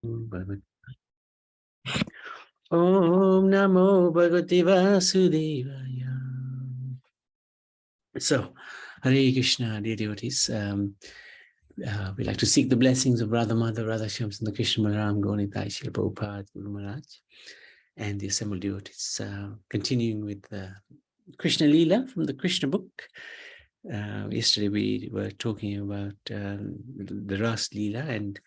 Om Namo Bhagavate Vasudevaya. So, Hare Krishna, dear devotees. We like to seek the blessings of Radha Mother, Radha Shams, and the Krishna Balaram, Gaunitai, Shri Prabhupada, Guru Maharaj, and the assembled devotees. Continuing with Krishna Lila from the Krishna book. Yesterday we were talking about the Ras Lila, and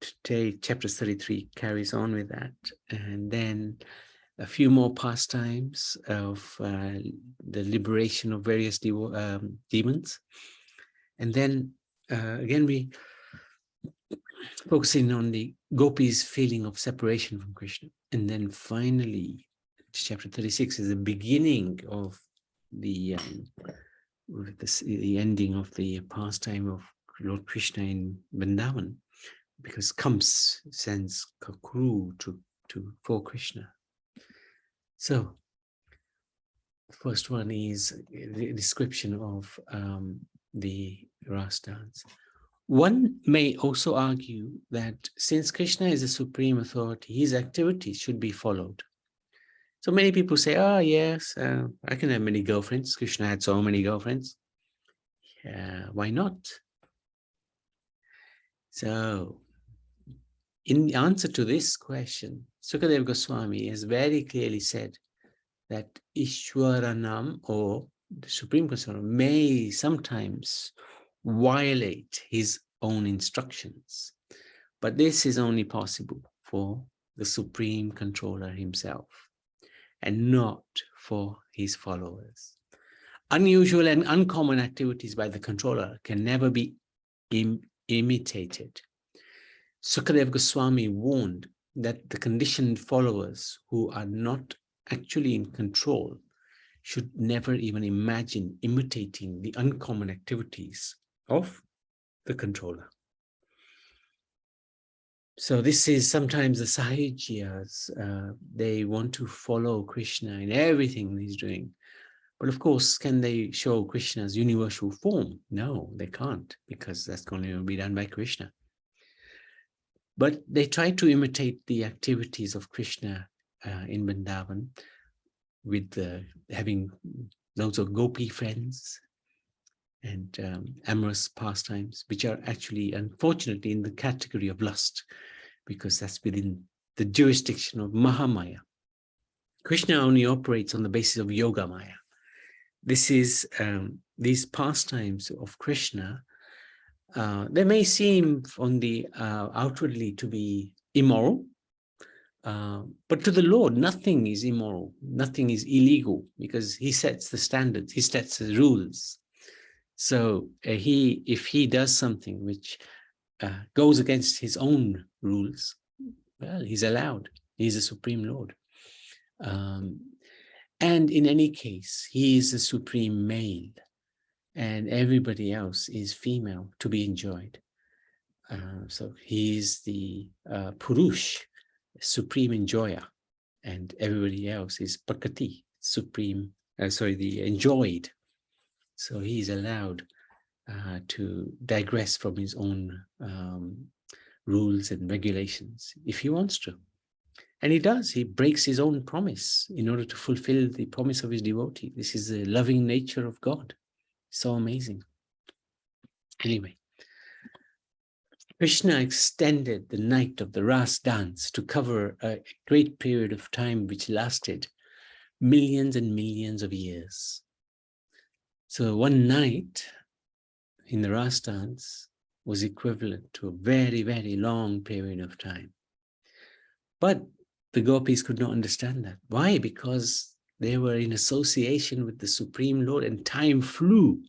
today chapter 33 carries on with that. And then a few more pastimes of the liberation of various demons. And then again, we focusing on the gopis' feeling of separation from Krishna. And then finally, chapter 36 is the beginning of the ending of the pastime of Lord Krishna in Vrindavan, because Kams sends Kakru for Krishna. So the first one is the description of the Ras dance. One may also argue that since Krishna is the supreme authority, his activities should be followed. So many people say, oh yes, I can have many girlfriends. Krishna had so many girlfriends. Why not? So in answer to this question, Sukadeva Goswami has very clearly said that Ishwaranam, or the Supreme Controller, may sometimes violate his own instructions, but this is only possible for the Supreme Controller himself and not for his followers. Unusual and uncommon activities by the controller can never be imitated. Sukadeva Goswami warned that the conditioned followers who are not actually in control should never even imagine imitating the uncommon activities of the controller. So this is sometimes the Sahajyas, they want to follow Krishna in everything he's doing. But of course, can they show Krishna's universal form? No, they can't, because that's going to be done by Krishna. But they try to imitate the activities of Krishna in Vrindavan with having loads of gopi friends and amorous pastimes, which are actually, unfortunately, in the category of lust, because that's within the jurisdiction of Mahamaya. Krishna only operates on the basis of Yoga Maya. This is these pastimes of Krishna. They may seem on the outwardly to be immoral, but to the Lord, nothing is immoral, nothing is illegal, because he sets the standards, he sets the rules. So if he does something which goes against his own rules, well, he's allowed. He's the Supreme Lord. And in any case, he is the supreme male, and everybody else is female to be enjoyed. So he is the Purush, supreme enjoyer, and everybody else is Prakati, supreme, the enjoyed. So he is allowed to digress from his own rules and regulations if he wants to. And he does. He breaks his own promise in order to fulfill the promise of his devotee. This is the loving nature of God. So amazing. Anyway, Krishna extended the night of the Ras dance to cover a great period of time which lasted millions and millions of years. So one night in the Ras dance was equivalent to a very, very long period of time. But the gopis could not understand that. Why? Because they were in association with the Supreme Lord, and time flew.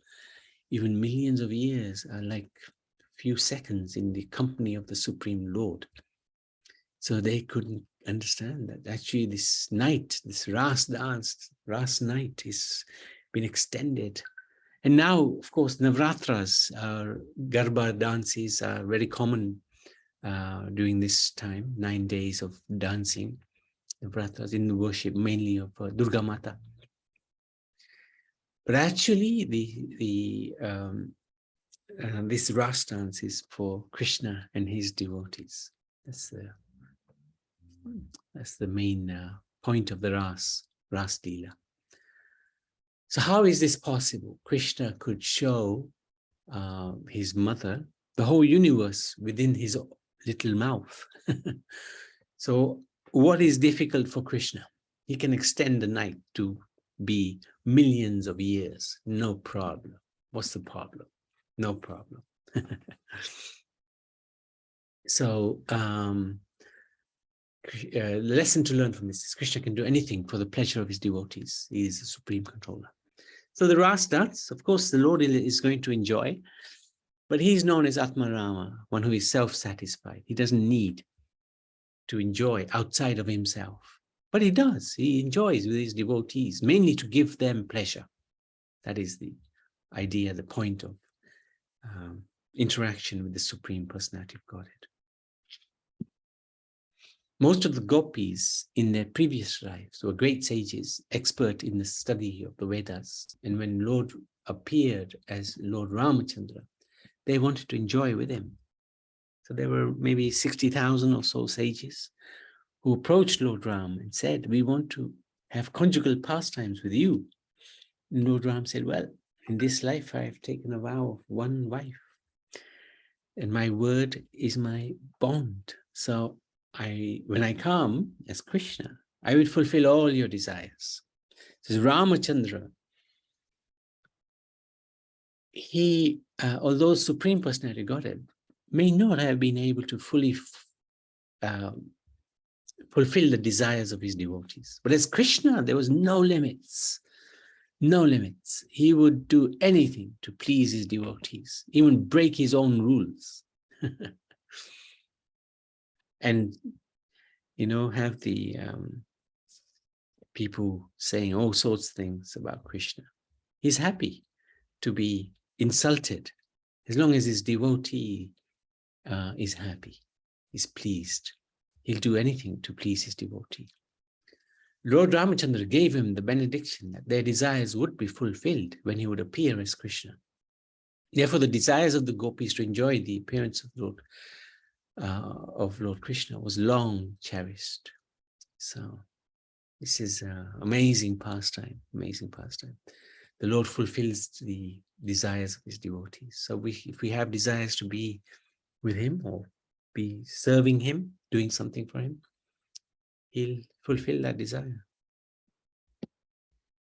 Even millions of years are like a few seconds in the company of the Supreme Lord. So they couldn't understand that actually this night, this Ras dance, Ras night is been extended. And now, of course, Navratras, Garba dances are very common during this time, 9 days of dancing, Navratras, in the worship mainly of Durga Mata. But actually, this Ras dance is for Krishna and his devotees. That's the main point of the Ras Lila. So how is this possible? Krishna could show his mother the whole universe within his little mouth. So what is difficult for Krishna? He can extend the night to be millions of years, no problem. What's the problem? No problem. So the lesson to learn from this is Krishna can do anything for the pleasure of his devotees. He is the supreme controller. So the Ras dance, of course, the Lord is going to enjoy, but he's known as Atma Rama, one who is self-satisfied. He doesn't need to enjoy outside of himself, but he does. He enjoys with his devotees, mainly to give them pleasure. That is the idea, the point of interaction with the Supreme Personality of Godhead. Most of the gopis in their previous lives were great sages, expert in the study of the Vedas. And when Lord appeared as Lord Ramachandra, they wanted to enjoy with him. So there were maybe 60,000 or so sages who approached Lord Ram and said, we want to have conjugal pastimes with you. And Lord Ram said, well, in this life I have taken a vow of one wife, and my word is my bond. So when I come as Krishna, I will fulfill all your desires. This is Ramachandra. He, although Supreme Personality Godhead, may not have been able to fully fulfill the desires of his devotees. But as Krishna, there was no limits. No limits. He would do anything to please his devotees, even break his own rules. And, you know, have the people saying all sorts of things about Krishna. He's happy to be insulted as long as his devotee is happy, is pleased. He'll do anything to please his devotee. Lord Ramachandra gave him the benediction that their desires would be fulfilled when he would appear as Krishna. Therefore, the desires of the gopis to enjoy the appearance of Lord Krishna was long cherished. So this is an amazing pastime, amazing pastime. The Lord fulfills the desires of his devotees. So if we have desires to be with him or be serving him, doing something for him, he'll fulfill that desire.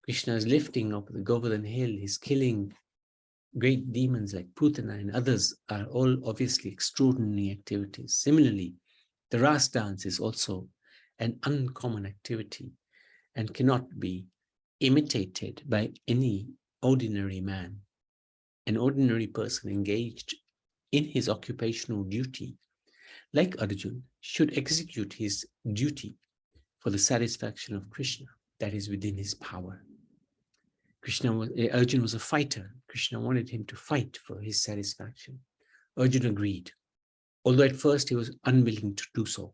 Krishna is lifting up the Govardhan hill. He's killing great demons like Putana and others are all obviously extraordinary activities. Similarly, the Ras dance is also an uncommon activity and cannot be imitated by any ordinary man. An ordinary person engaged in his occupational duty, like Arjuna, should execute his duty for the satisfaction of Krishna that is within his power. Arjuna was a fighter. Krishna wanted him to fight for his satisfaction. Arjuna agreed, although at first he was unwilling to do so.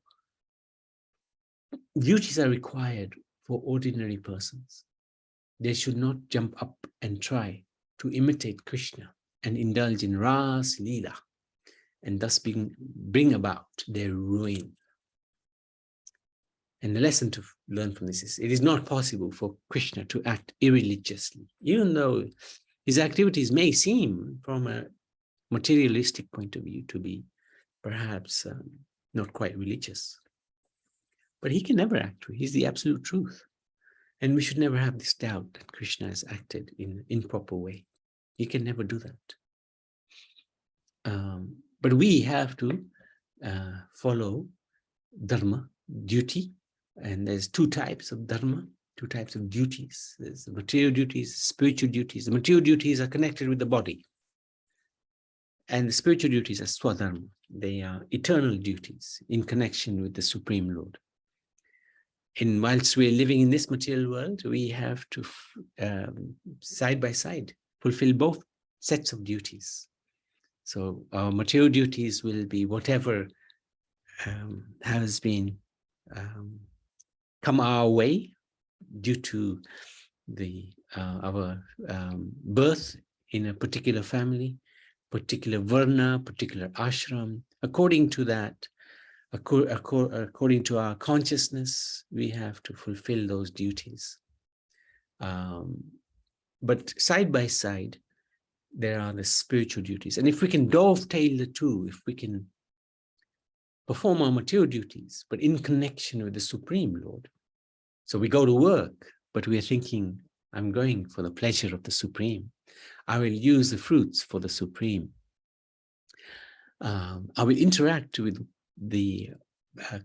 Duties are required for ordinary persons. They should not jump up and try to imitate Krishna and indulge in Ras Lila and thus bring about their ruin. And the lesson to learn from this is, it is not possible for Krishna to act irreligiously, even though his activities may seem from a materialistic point of view to be perhaps not quite religious. But he can never act. He's the absolute truth. And we should never have this doubt that Krishna has acted in an improper way. He can never do that. But we have to follow dharma, duty. And there's two types of dharma, two types of duties. There's the material duties, spiritual duties. The material duties are connected with the body. And the spiritual duties are swadharma. They are eternal duties in connection with the Supreme Lord. And whilst we're living in this material world, we have to, side by side, fulfill both sets of duties. So our material duties will be whatever has been come our way due to our birth in a particular family, particular varna, particular ashram. According to that, According to our consciousness, we have to fulfill those duties. But side by side, there are the spiritual duties. And if we can dovetail the two, if we can perform our material duties, but in connection with the Supreme Lord. So we go to work, but we are thinking, I'm going for the pleasure of the Supreme. I will use the fruits for the Supreme. I will interact with the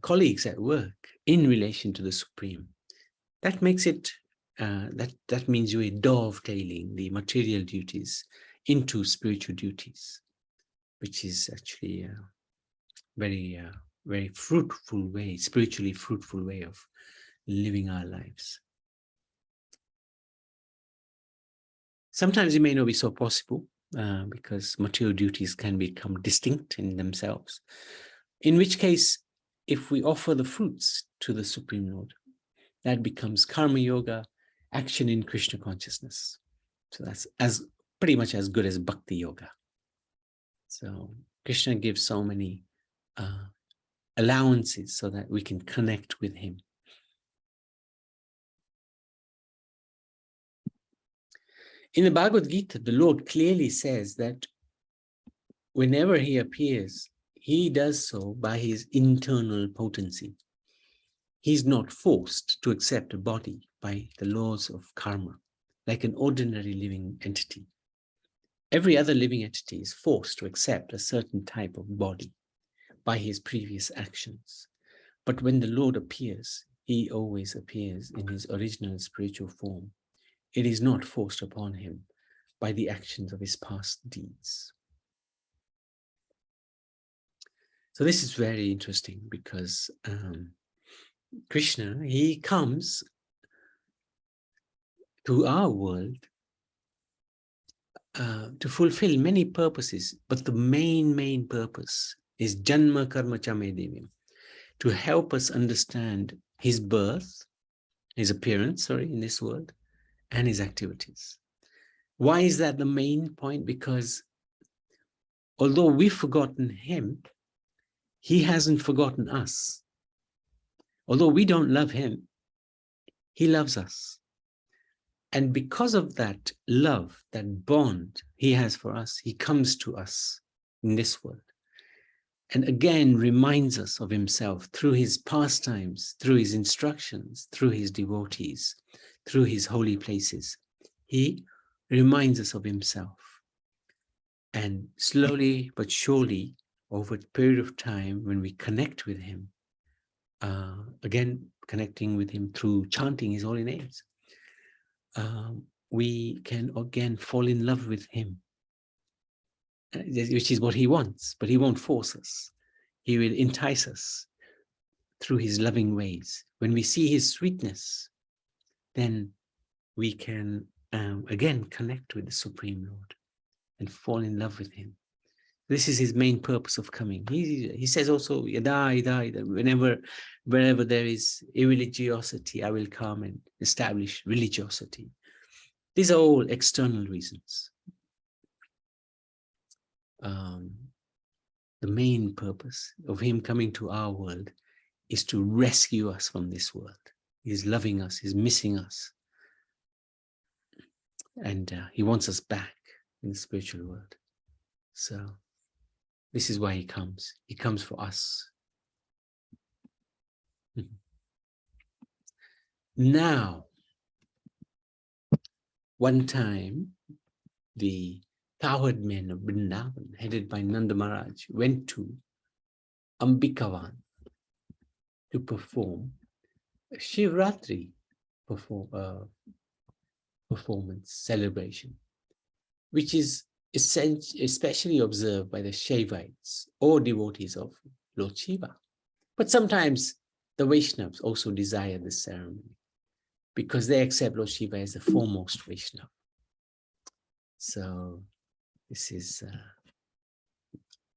colleagues at work in relation to the Supreme. That makes it, that means you are dovetailing the material duties into spiritual duties, which is actually a very fruitful way, spiritually fruitful way of living our lives. Sometimes it may not be so possible because material duties can become distinct in themselves. In which case, if we offer the fruits to the Supreme Lord, that becomes karma yoga, action in Krishna consciousness. So that's pretty much as good as bhakti yoga. So Krishna gives so many allowances so that we can connect with him. In the Bhagavad Gita, the Lord clearly says that whenever he appears, he does so by his internal potency. He's not forced to accept a body by the laws of karma, like an ordinary living entity. Every other living entity is forced to accept a certain type of body by his previous actions. But when the Lord appears, he always appears in his original spiritual form. It is not forced upon him by the actions of his past deeds. So this is very interesting because Krishna, he comes to our world to fulfill many purposes, but the main purpose is Janma Karma Chame Devim, to help us understand his birth, his appearance, in this world, and his activities. Why is that the main point? Because although we've forgotten him, he hasn't forgotten us. Although we don't love him, he loves us. And because of that love, that bond he has for us, he comes to us in this world. And again, reminds us of himself through his pastimes, through his instructions, through his devotees, through his holy places. He reminds us of himself. And slowly but surely, over a period of time, when we connect with him, again, connecting with him through chanting his holy names, we can again fall in love with him, which is what he wants, but he won't force us. He will entice us through his loving ways. When we see his sweetness, then we can again connect with the Supreme Lord and fall in love with him. This is his main purpose of coming. He says also, yada, wherever there is irreligiosity, I will come and establish religiosity. These are all external reasons. The main purpose of him coming to our world is to rescue us from this world. He's loving us, he's missing us. And he wants us back in the spiritual world. So this is why he comes. He comes for us. Now, one time, the cowherd men of Vrindavan, headed by Nanda Maharaj, went to Ambikavan to perform a Shivratri performance celebration, which is especially observed by the Shaivites or devotees of Lord Shiva. But sometimes the Vaishnavas also desire this ceremony because they accept Lord Shiva as the foremost Vaishnava. So this is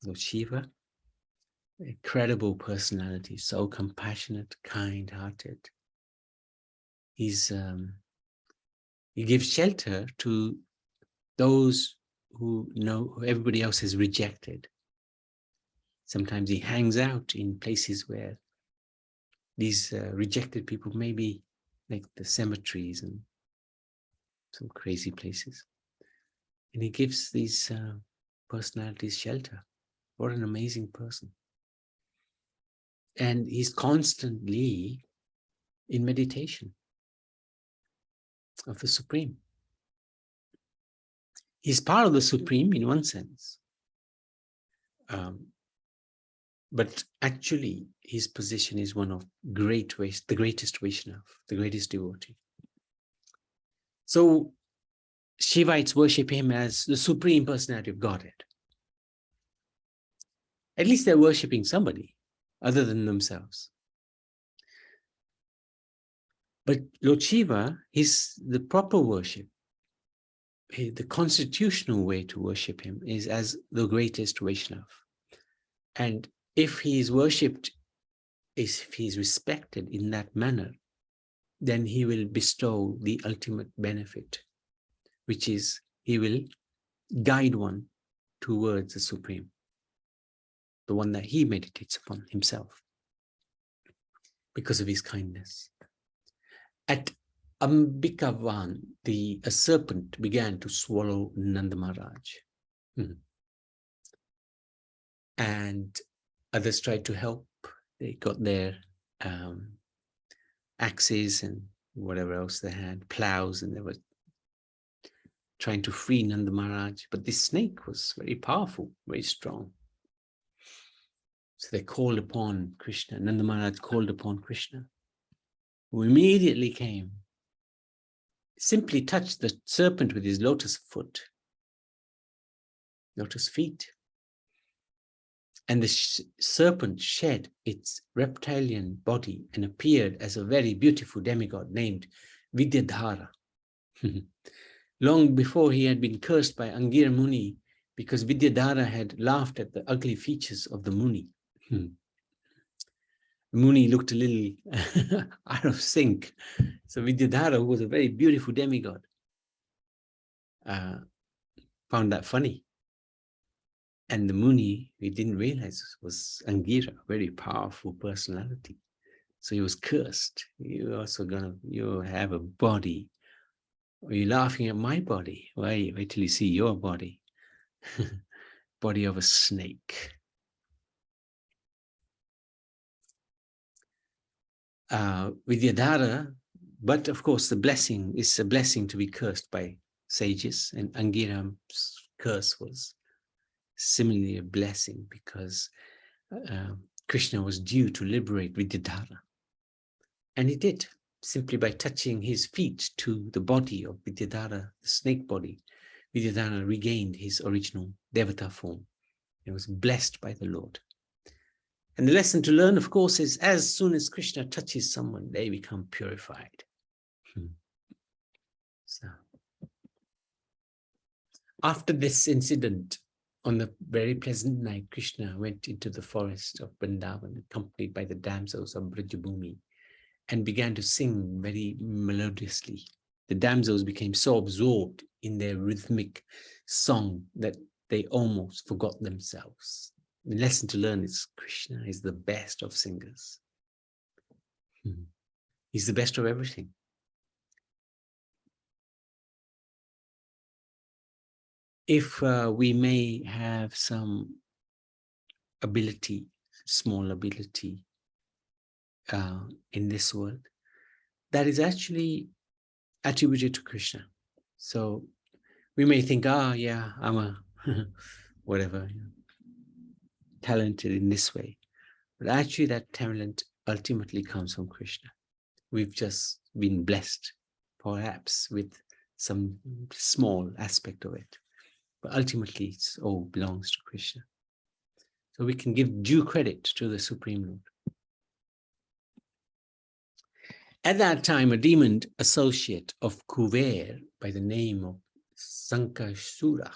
Lord Shiva, incredible personality, so compassionate, kind-hearted. He gives shelter to those who everybody else has rejected. Sometimes he hangs out in places where these rejected people may be, like the cemeteries and some crazy places. And he gives these personalities shelter. What an amazing person. And he's constantly in meditation of the Supreme. He's part of the Supreme in one sense. But actually, his position is one of the greatest Vaishnava, the greatest devotee. So Shivites worship him as the Supreme Personality of Godhead. At least they're worshipping somebody other than themselves. But Lord Shiva is the proper worship. The constitutional way to worship him is as the greatest Vaishnava. And if he is worshipped, if he is respected in that manner, then he will bestow the ultimate benefit, which is he will guide one towards the Supreme, the one that he meditates upon himself because of his kindness. At Ambikavan, a serpent began to swallow Nanda Maharaj. And others tried to help. They got their axes and whatever else they had, plows, and they were trying to free Nanda Maharaj. But this snake was very powerful, very strong. So they called upon Krishna. Nanda Maharaj called upon Krishna, who immediately came, simply touched the serpent with his lotus feet. And the serpent shed its reptilian body and appeared as a very beautiful demigod named Vidyadhara. Long before he had been cursed by Angira Muni because Vidyadhara had laughed at the ugly features of the Muni. Muni looked a little out of sync. So Vidyadhara, who was a very beautiful demigod, found that funny. And the Muni, we didn't realize, was Angira, a very powerful personality. So he was cursed. You have a body. Are you laughing at my body? Wait till you see your body. Body of a snake. Vidyadhara, but of course the blessing is a blessing to be cursed by sages, and Angira's curse was similarly a blessing because Krishna was due to liberate Vidyadhara. And he did, simply by touching his feet to the body of Vidyadhara, the snake body. Vidyadhara regained his original Devata form. He was blessed by the Lord. And the lesson to learn, of course, is as soon as Krishna touches someone, they become purified. So, after this incident, on the very pleasant night, Krishna went into the forest of Vrindavan, accompanied by the damsels of Brajabhumi, and began to sing very melodiously. The damsels became so absorbed in their rhythmic song that they almost forgot themselves. The lesson to learn is Krishna is the best of singers. He's the best of everything. If we may have some ability, small ability in this world, that is actually attributed to Krishna. So we may think, yeah, I'm a whatever, talented in this way. But actually that talent ultimately comes from Krishna. We've just been blessed, perhaps, with some small aspect of it. But ultimately, it all belongs to Krishna. So we can give due credit to the Supreme Lord. At that time, a demon associate of Kuver by the name of Sankashura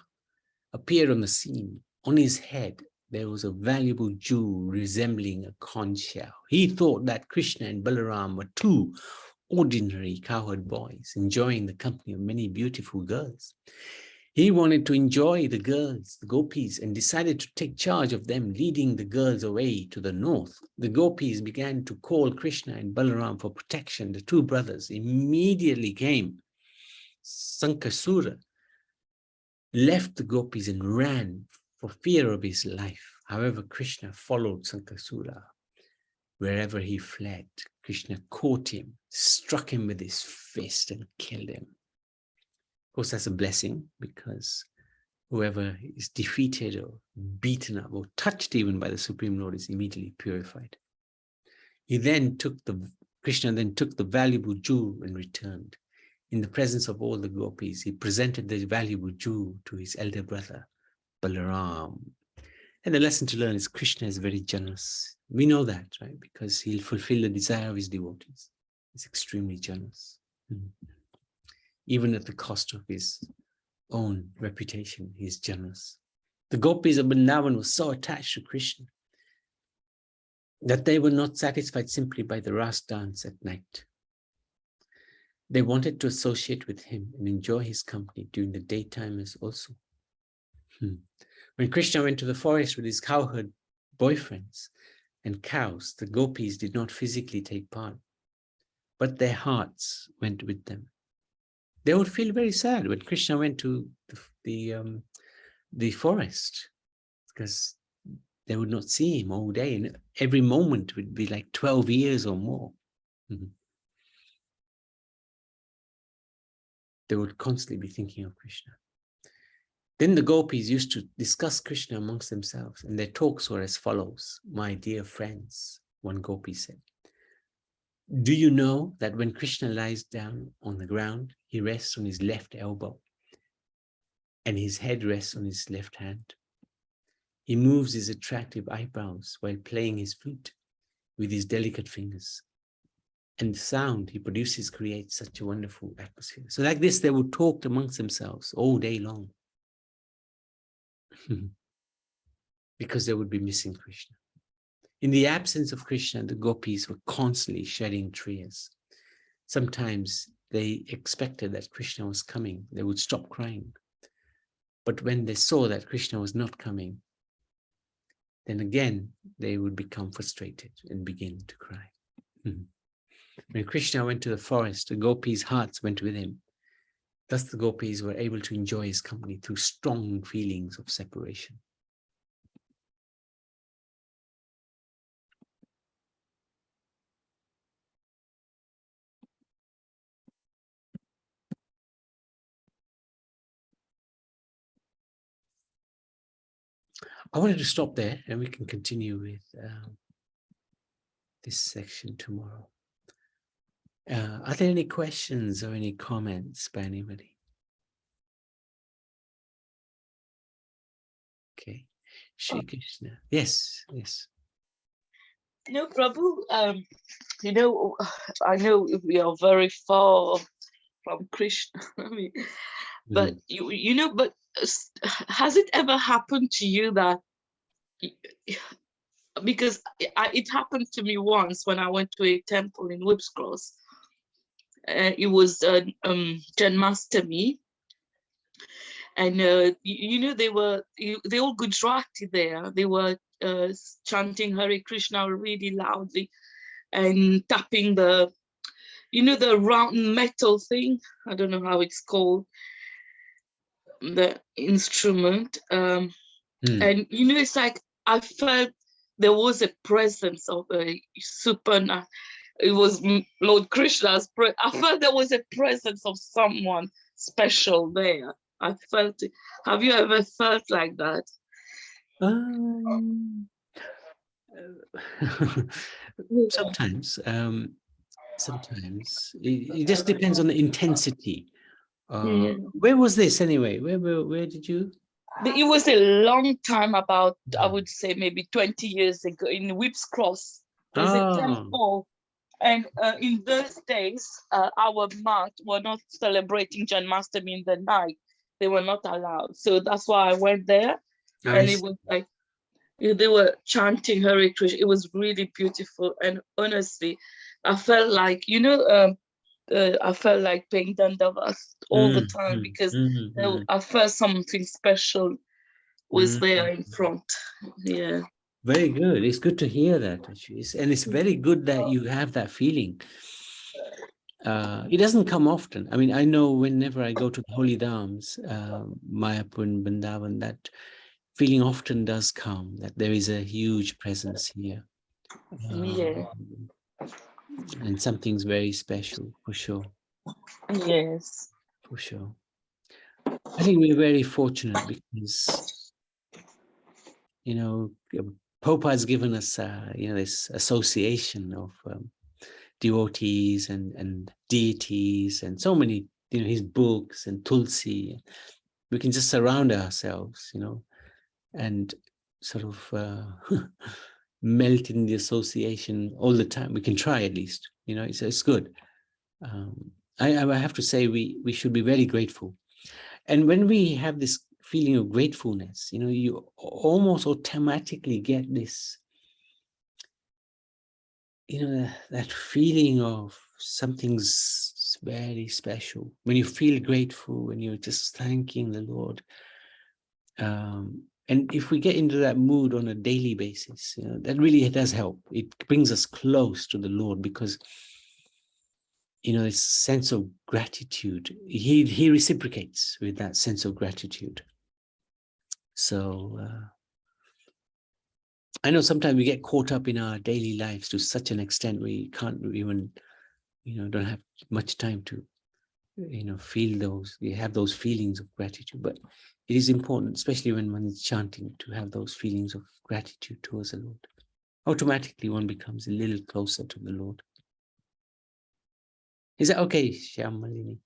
appeared on the scene. On his head, there was a valuable jewel resembling a conch shell. He thought that Krishna and Balaram were two ordinary cowherd boys enjoying the company of many beautiful girls. He wanted to enjoy the girls, the gopis, and decided to take charge of them, leading the girls away to the north. The gopis began to call Krishna and Balaram for protection. The two brothers immediately came. Sankasura left the gopis and ran for fear of his life. However, Krishna followed Sankasura. Wherever he fled, Krishna caught him, struck him with his fist, and killed him. Of course, that's a blessing, because whoever is defeated or beaten up or touched even by the Supreme Lord is immediately purified. Krishna then took the valuable jewel and returned. In the presence of all the gopis, he presented the valuable jewel to his elder brother, Balaram. And the lesson to learn is Krishna is very generous. We know that, right? Because he'll fulfill the desire of his devotees. He's extremely generous. Even at the cost of his own reputation, he is generous. The gopis of Vrindavan were so attached to Krishna that they were not satisfied simply by the Ras dance at night. They wanted to associate with him and enjoy his company during the daytime as also. When Krishna went to the forest with his cowherd boyfriends and cows, the gopis did not physically take part, but their hearts went with them. They would feel very sad when Krishna went to the forest, because they would not see him all day, and every moment would be like 12 years or more. They would constantly be thinking of Krishna. Then the gopis used to discuss Krishna amongst themselves, and their talks were as follows. My dear friends, one gopi said, do you know that when Krishna lies down on the ground, he rests on his left elbow and his head rests on his left hand? He moves his attractive eyebrows while playing his flute with his delicate fingers. And the sound he produces creates such a wonderful atmosphere. So like this, they would talk amongst themselves all day long. Because they would be missing Krishna. In the absence of Krishna, the gopis were constantly shedding tears. Sometimes they expected that Krishna was coming. They would stop crying. But when they saw that Krishna was not coming, then again, they would become frustrated and begin to cry. When Krishna went to the forest, the gopis' hearts went with him. Thus the gopis were able to enjoy his company through strong feelings of separation. I wanted to stop there, and we can continue with this section tomorrow. Are there any questions or any comments by anybody? Okay. Shri Krishna. Yes, yes. No, Prabhu, you know, I know we are very far from Krishna, but you know, but has it ever happened to you that, because it happened to me once when I went to a temple in Whips Cross. It was Janmastami, and you know, they all Gujarati there. They were chanting Hare Krishna really loudly and tapping the, you know, the round metal thing. I don't know how it's called, the instrument. And you know, it's like I felt there was a presence of a supernatural. It was Lord Krishna's. I felt there was a presence of someone special there. I felt it. Have you ever felt like that? Sometimes. Sometimes. It just depends on the intensity. Where was this anyway? Where did you? It was a long time, about, I would say maybe 20 years ago, in Whips Cross. There's a temple. And in those days, our monks were not celebrating Janmastami in the night. They were not allowed. So that's why I went there. And it was like, they were chanting Hare Krishna. It was really beautiful. And honestly, I felt like, you know, I felt like paying Dandavas all the time because I felt something special was there in front. Yeah. Very good. It's good to hear that, actually. And it's very good that you have that feeling. It doesn't come often. I mean, I know whenever I go to the Holy Dhams, Mayapur and Vrindavan, that feeling often does come, that there is a huge presence here. Yeah. And something's very special, for sure. Yes. For sure. I think we're very fortunate because, you know, Pope has given us, you know, this association of devotees and deities and so many, you know, his books and Tulsi. We can just surround ourselves, you know, and sort of melt in the association all the time. We can try at least, you know, it's good. I have to say we should be very grateful. And when we have this feeling of gratefulness, you know, you almost automatically get this, you know, that feeling of something's very special. When you feel grateful, when you're just thanking the Lord. And if we get into that mood on a daily basis, you know, that really does help. It brings us close to the Lord because, you know, this sense of gratitude, he reciprocates with that sense of gratitude. So I know sometimes we get caught up in our daily lives to such an extent we can't even, you know, don't have much time to, you know, feel those, we have those feelings of gratitude. But it is important, especially when one is chanting, to have those feelings of gratitude towards the Lord. Automatically one becomes a little closer to the Lord. Is that okay, Shyamalini?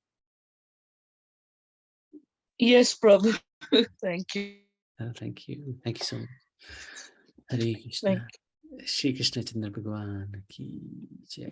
Yes, Prabhu. Thank you. Thank you. Thank you so much. Hare Krishna. Shri Krishna Chandra Bhagavan ki jai.